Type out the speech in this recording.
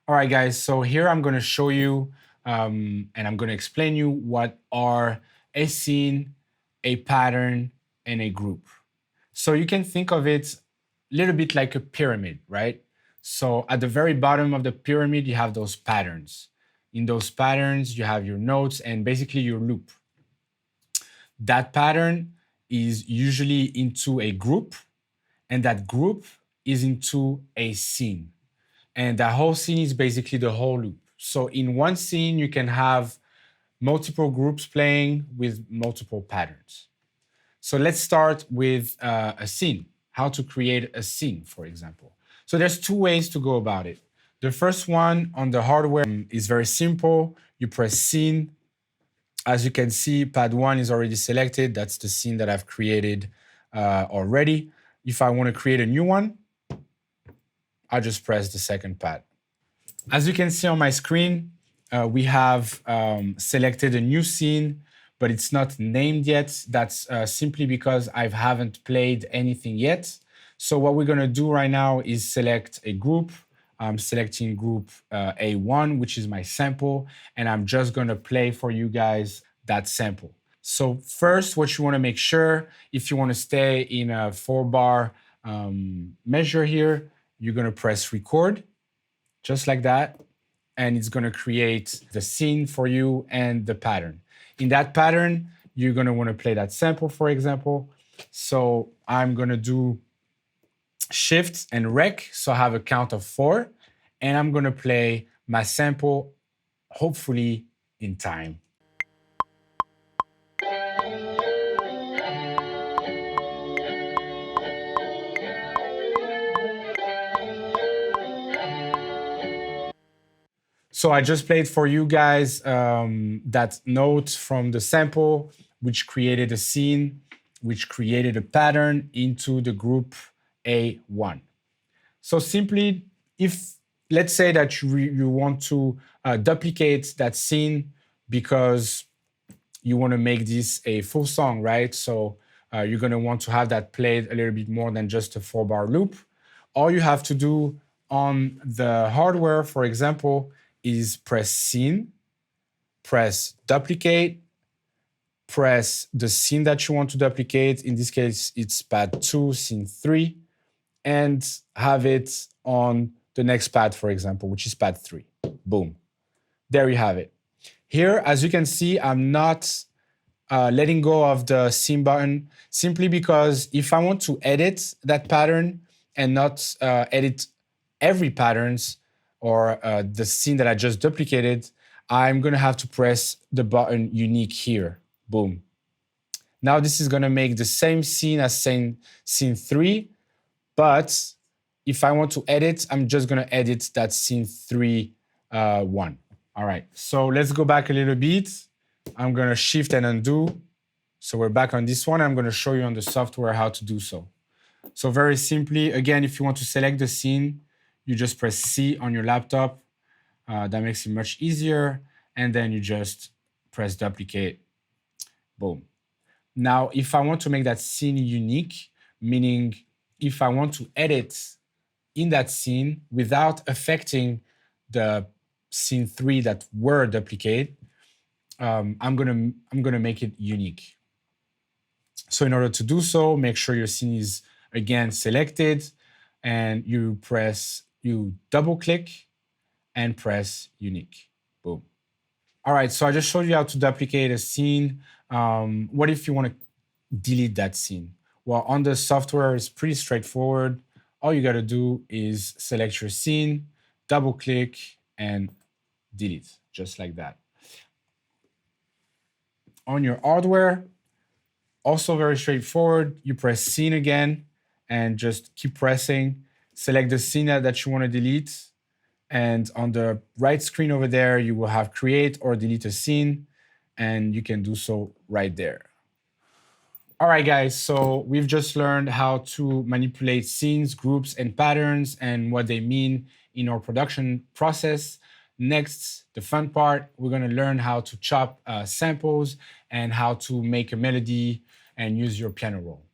All right, guys, so here I'm gonna show you and I'm gonna explain you what are a scene, a pattern, and a group. So you can think of it a little bit like a pyramid, right? So at the very bottom of the pyramid, you have those patterns. In those patterns, you have your nodes and basically your loop. That pattern is usually into a group, and that group is into a scene. And that whole scene is basically the whole loop. So in one scene, you can have multiple groups playing with multiple patterns. So let's start with a scene, how to create a scene, for example. So there's two ways to go about it. The first one on the hardware is very simple. You press scene. As you can see, pad one is already selected. That's the scene that I've created already. If I want to create a new one, I just press the second pad. As you can see on my screen, we have selected a new scene, but it's not named yet. That's simply because I haven't played anything yet. So what we're gonna do right now is select a group. I'm selecting group A1, which is my sample, and I'm just gonna play for you guys that sample. So first, what you wanna make sure, if you wanna stay in a 4-bar measure here, you're gonna press record, just like that, and it's gonna create the scene for you and the pattern. In that pattern, you're gonna wanna play that sample, for example. So I'm gonna do shift and rec, so I have a count of 4, and I'm gonna play my sample, hopefully in time. So I just played for you guys that note from the sample, which created a scene, which created a pattern into the group A1. So simply, if let's say that you want to duplicate that scene because you want to make this a full song, right? So you're going to want to have that played a little bit more than just a 4-bar loop. All you have to do on the hardware, for example, is press scene, press duplicate, press the scene that you want to duplicate. In this case, it's pad 2, scene 3, and have it on the next pad, for example, which is pad 3. Boom. There you have it. Here, as you can see, I'm not letting go of the scene button simply because if I want to edit that pattern and not edit every patterns or the scene that I just duplicated, I'm gonna have to press the button unique here. Boom. Now this is gonna make the same scene as scene 3, but if I want to edit, I'm just gonna edit that scene 3 one. All right, so let's go back a little bit. I'm gonna shift and undo. So we're back on this one. I'm gonna show you on the software how to do so. So very simply, again, if you want to select the scene, you just press C on your laptop. That makes it much easier. And then you just press duplicate. Boom. Now, if I want to make that scene unique, meaning if I want to edit in that scene without affecting the scene 3 that were duplicate, I'm gonna make it unique. So in order to do so, make sure your scene is again selected, and you double click and press unique. Boom. All right, so I just showed you how to duplicate a scene. What if you want to delete that scene? Well, on the software, it's pretty straightforward. All you got to do is select your scene, double click, and delete, just like that. On your hardware, also very straightforward. You press scene again and just keep pressing. Select the scene that you want to delete. And on the right screen over there, you will have create or delete a scene, and you can do so right there. All right, guys, so we've just learned how to manipulate scenes, groups, and patterns and what they mean in our production process. Next, the fun part, we're gonna learn how to chop samples and how to make a melody and use your piano roll.